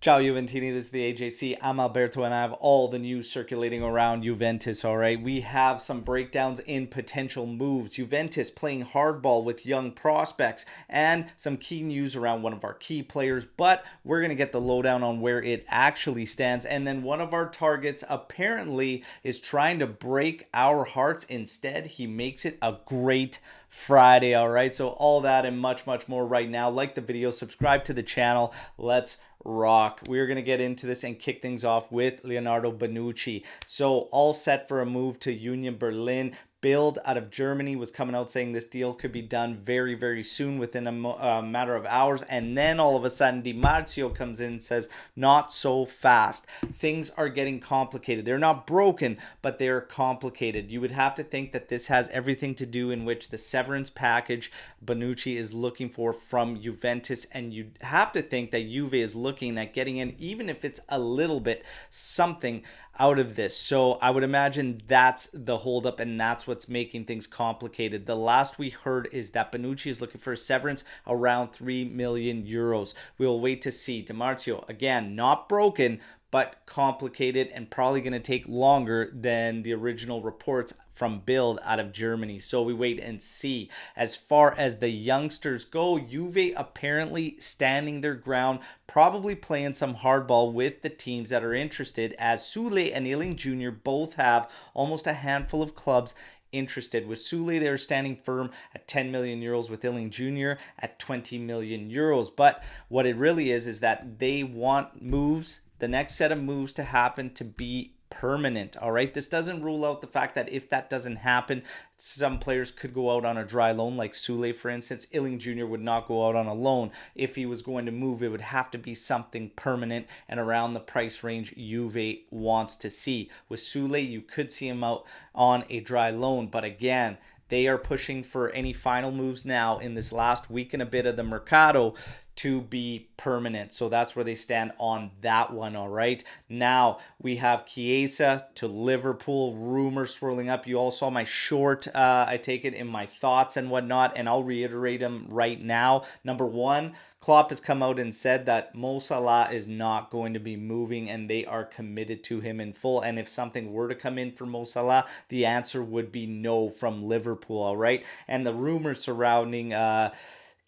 Ciao Juventini, this is the AJC. I'm Alberto and I have all the news circulating around Juventus, all right? We have some breakdowns in potential moves. Juventus playing hardball with young prospects and some key news around one of our key players, but we're going to get the lowdown on where it actually stands. And then one of our targets apparently is trying to break our hearts. Instead, he makes it a great Friday, all right? So all that and much, much more right now. Like the video, subscribe to the channel. Let's rock. We're going to get into this and kick things off with Leonardo Bonucci. So all set for a move to Union Berlin. Bild out of Germany was coming out saying this deal could be done very, very soon within a matter of hours. And then all of a sudden, Di Marzio comes in and says, not so fast. Things are getting complicated. They're not broken, but they're complicated. You would have to think that this has everything to do in which the severance package Bonucci is looking for from Juventus. And you have to think that Juve is looking at getting in, even if it's a little bit, something out of this. So I would imagine that's the holdup and that's what's making things complicated. The last we heard is that Bonucci is looking for a severance around 3 million euros. We'll wait to see. Di Marzio, again, not broken, but complicated and probably going to take longer than the original reports from Bild out of Germany. So we wait and see. As far as the youngsters go, Juve apparently standing their ground, probably playing some hardball with the teams that are interested, as Sule and Iling Jr. both have almost a handful of clubs interested. With Sule, they're standing firm at 10 million euros, with Iling Jr. at 20 million euros. But what it really is that they want moves, the next set of moves to happen to be permanent. All right, this doesn't rule out the fact that if that doesn't happen, some players could go out on a dry loan, like Sule, for instance. Iling Jr. would not go out on a loan. If he was going to move, it would have to be something permanent and around the price range Juve wants to see. With Sule, you could see him out on a dry loan, but again, they are pushing for any final moves now in this last week and a bit of the mercato to be permanent. So that's where they stand on that one, all right? Now, we have Chiesa to Liverpool, rumors swirling up. You all saw my short, I take it, in my thoughts and whatnot, and I'll reiterate them right now. Number one, Klopp has come out and said that Mo Salah is not going to be moving and they are committed to him in full. And if something were to come in for Mo Salah, the answer would be no from Liverpool, all right? And the rumors surrounding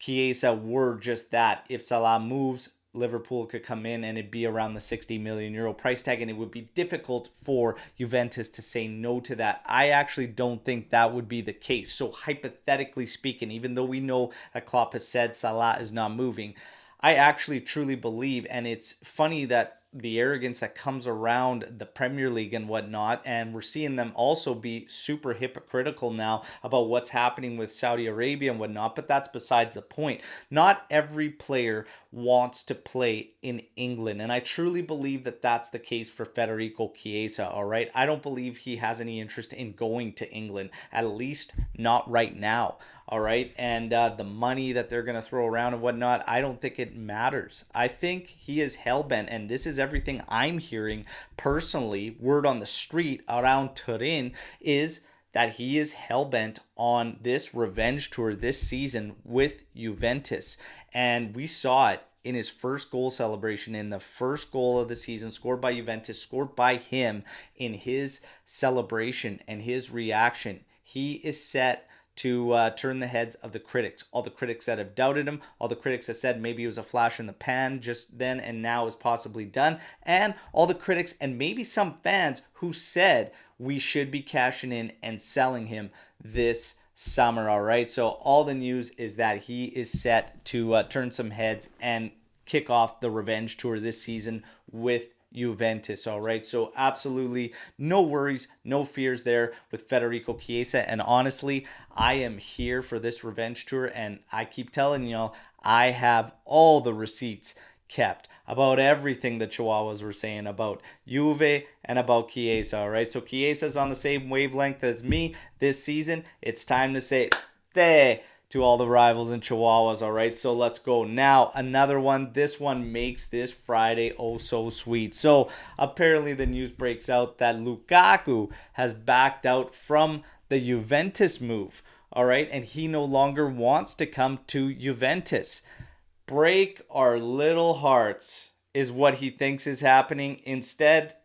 Chiesa were just that. If Salah moves, Liverpool could come in and it'd be around the 60 million euro price tag, and it would be difficult for Juventus to say no to that. I actually don't think that would be the case. So hypothetically speaking, even though we know that Klopp has said Salah is not moving, I actually truly believe, and it's funny that the arrogance that comes around the Premier League and whatnot, and we're seeing them also be super hypocritical now about what's happening with Saudi Arabia and whatnot, but that's besides the point. Not every player wants to play in England, and I truly believe that that's the case for Federico Chiesa, all right? I don't believe he has any interest in going to England, at least not right now. All right. And the money that they're going to throw around and whatnot, I don't think it matters. I think he is hell-bent, and this is everything I'm hearing personally, word on the street around Turin, is that he is hell-bent on this revenge tour this season with Juventus. And we saw it in his first goal celebration, in the first goal of the season, scored by Juventus, scored by him, in his celebration and his reaction. He is set to turn the heads of the critics. All the critics that have doubted him, all the critics that said maybe it was a flash in the pan just then and now is possibly done, and all the critics and maybe some fans who said we should be cashing in and selling him this summer, all right? So all the news is that he is set to turn some heads and kick off the revenge tour this season with Juventus, all right? So absolutely no worries, no fears there with Federico Chiesa. And honestly, I am here for this revenge tour, and I keep telling y'all, I have all the receipts kept about everything the Chihuahuas were saying about Juve and about Chiesa, all right? So Chiesa's on the same wavelength as me this season. It's time to say, "Te." To all the rivals and Chihuahuas, all right? So let's go. Now, another one. This one makes this Friday oh so sweet. So apparently the news breaks out that Lukaku has backed out from the Juventus move, all right? And he no longer wants to come to Juventus. Break our little hearts is what he thinks is happening. Instead,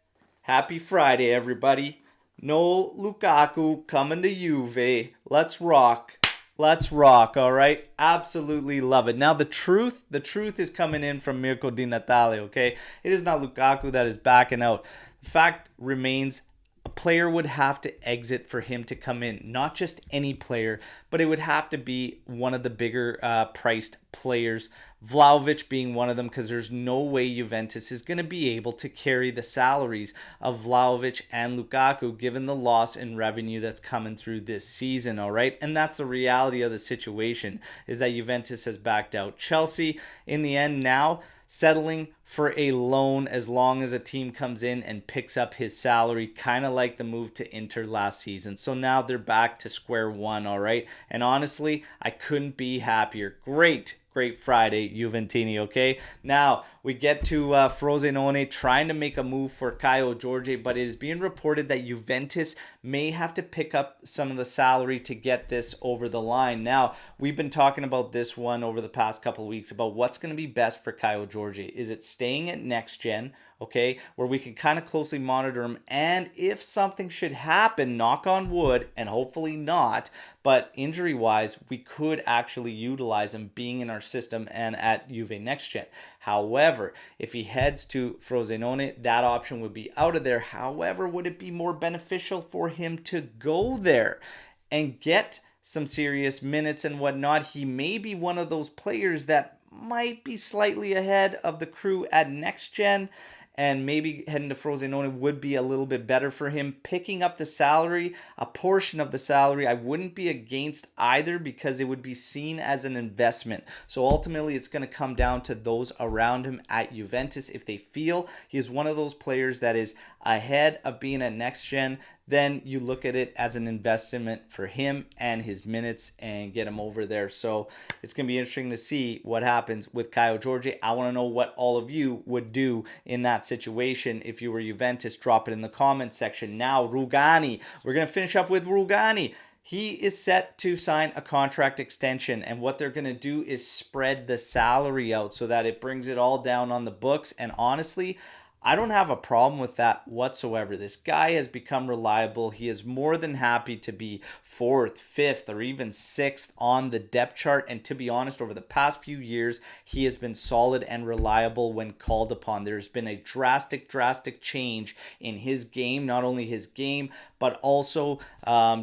happy Friday, everybody. No Lukaku coming to Juve. Let's rock. Let's rock, all right? Absolutely love it. Now, the truth is coming in from Mirko Di Natale, okay? It is not Lukaku that is backing out. The fact remains, a player would have to exit for him to come in. Not just any player, but it would have to be one of the bigger priced players. Vlahovic being one of them, because there's no way Juventus is going to be able to carry the salaries of Vlahovic and Lukaku given the loss in revenue that's coming through this season, all right? And that's the reality of the situation, is that Juventus has backed out. Chelsea, in the end now, settling for a loan as long as a team comes in and picks up his salary, kind of like the move to Inter last season. So now they're back to square one, all right? And honestly, I couldn't be happier. Great Friday, Juventini, okay? Now, we get to Frosinone trying to make a move for Caio Jorge, but it is being reported that Juventus may have to pick up some of the salary to get this over the line. Now, we've been talking about this one over the past couple of weeks about what's going to be best for Caio Jorge. Is it staying at next gen, okay, where we can kind of closely monitor him, and if something should happen, knock on wood, and hopefully not, but injury-wise, we could actually utilize him being in our system and at Juve Next Gen. However, if he heads to Frosinone, that option would be out of there. However, would it be more beneficial for him to go there and get some serious minutes and whatnot? He may be one of those players that might be slightly ahead of the crew at Next Gen, and maybe heading to Frosinone would be a little bit better for him. Picking up the salary, a portion of the salary, I wouldn't be against either, because it would be seen as an investment. So ultimately, it's going to come down to those around him at Juventus. If they feel he is one of those players that is ahead of being at Next Gen, then you look at it as an investment for him and his minutes and get him over there. So it's going to be interesting to see what happens with Caio Jorge. I want to know what all of you would do in that situation if you were Juventus. Drop it in the comment section. Now, Rugani. We're going to finish up with Rugani. He is set to sign a contract extension, and what they're going to do is spread the salary out so that it brings it all down on the books. And honestly, I don't have a problem with that whatsoever. This guy has become reliable. He is more than happy to be 4th, 5th, or even 6th on the depth chart. And to be honest, over the past few years, he has been solid and reliable when called upon. There's been a drastic change in his game, not only his game, but also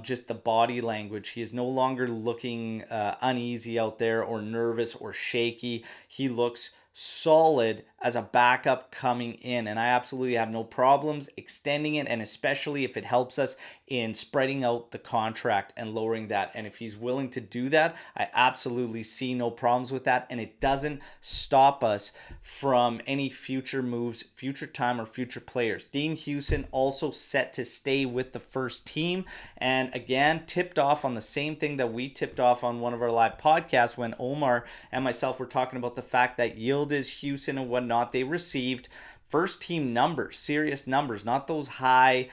just the body language. He is no longer looking uneasy out there or nervous or shaky. He looks solid as a backup coming in, and I absolutely have no problems extending it, and especially if it helps us in spreading out the contract and lowering that. And if he's willing to do that, I absolutely see no problems with that, and it doesn't stop us from any future moves, future time, or future players. Dean Houston also set to stay with the first team, and again tipped off on the same thing that we tipped off on one of our live podcasts when Omer and myself were talking about the fact that Yildiz, Houston, and whatnot, they received first team numbers, serious numbers, not those high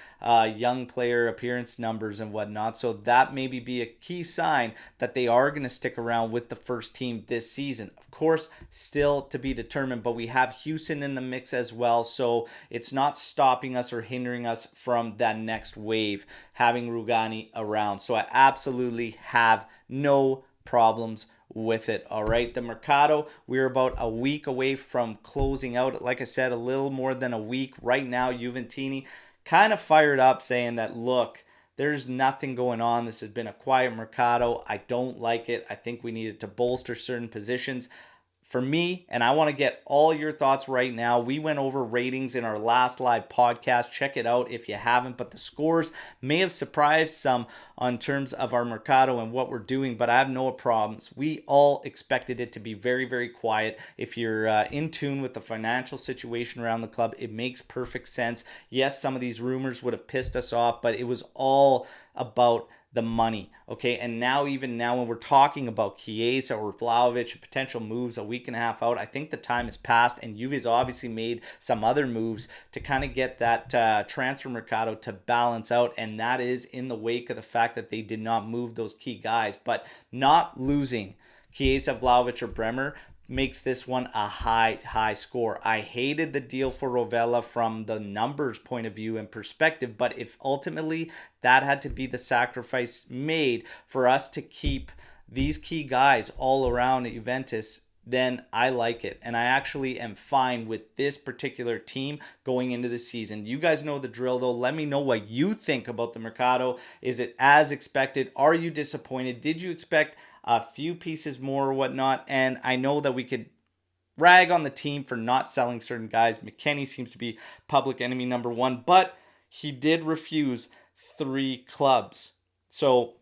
young player appearance numbers and whatnot. So that maybe be a key sign that they are going to stick around with the first team this season. Of course, still to be determined, but we have Houston in the mix as well. So it's not stopping us or hindering us from that next wave, having Rugani around. So I absolutely have no problems with it. All right, the mercato, we're about a week away from closing out. Like I said, a little more than a week right now. Juventini kind of fired up, saying that, look, there's nothing going on. This has been a quiet mercato. I don't like it. I think we needed to bolster certain positions. For me, and I want to get all your thoughts right now, we went over ratings in our last live podcast. Check it out if you haven't, but the scores may have surprised some on terms of our mercato and what we're doing, but I have no problems. We all expected it to be very quiet. If you're in tune with the financial situation around the club, it makes perfect sense. Yes, some of these rumors would have pissed us off, but it was all about the money, okay? And even now when we're talking about Chiesa or Vlahovic and potential moves a week and a half out, I think the time has passed, and Juve's obviously made some other moves to kind of get that transfer mercato to balance out, and that is in the wake of the fact that they did not move those key guys. But not losing Chiesa, Vlahovic, or Bremer makes this one a high score. I hated the deal for Rovella from the numbers point of view and perspective, but if ultimately that had to be the sacrifice made for us to keep these key guys all around at Juventus, then I like it. And I actually am fine with this particular team going into the season. You guys know the drill, though. Let me know what you think about the mercato. Is it as expected? Are you disappointed? Did you expect a few pieces more or whatnot? And I know that we could rag on the team for not selling certain guys. McKennie seems to be public enemy number one, but he did refuse 3 clubs. So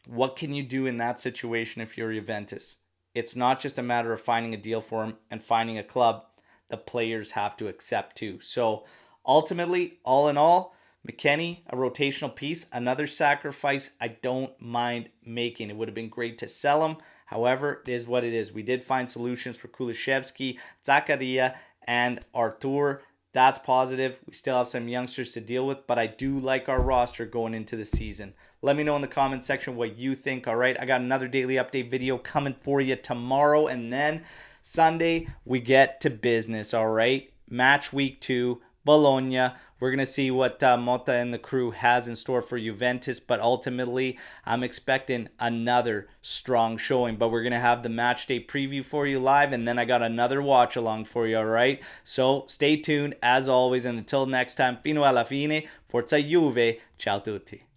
what can you do in that situation if you're Juventus? It's not just a matter of finding a deal for him and finding a club. The players have to accept too. So ultimately, all in all, McKennie, a rotational piece, another sacrifice I don't mind making. It would have been great to sell him. However, it is what it is. We did find solutions for Kulishevsky, Zakaria, and Artur. That's positive. We still have some youngsters to deal with, but I do like our roster going into the season. Let me know in the comment section what you think. All right, I got another daily update video coming for you tomorrow, and then Sunday we get to business. All right, match week 2, Bologna. We're going to see what Motta and the crew has in store for Juventus, but ultimately I'm expecting another strong showing. But we're going to have the match day preview for you live, and then I got another watch along for you, all right? So stay tuned as always, and until next time, fino alla fine, forza Juve, ciao tutti.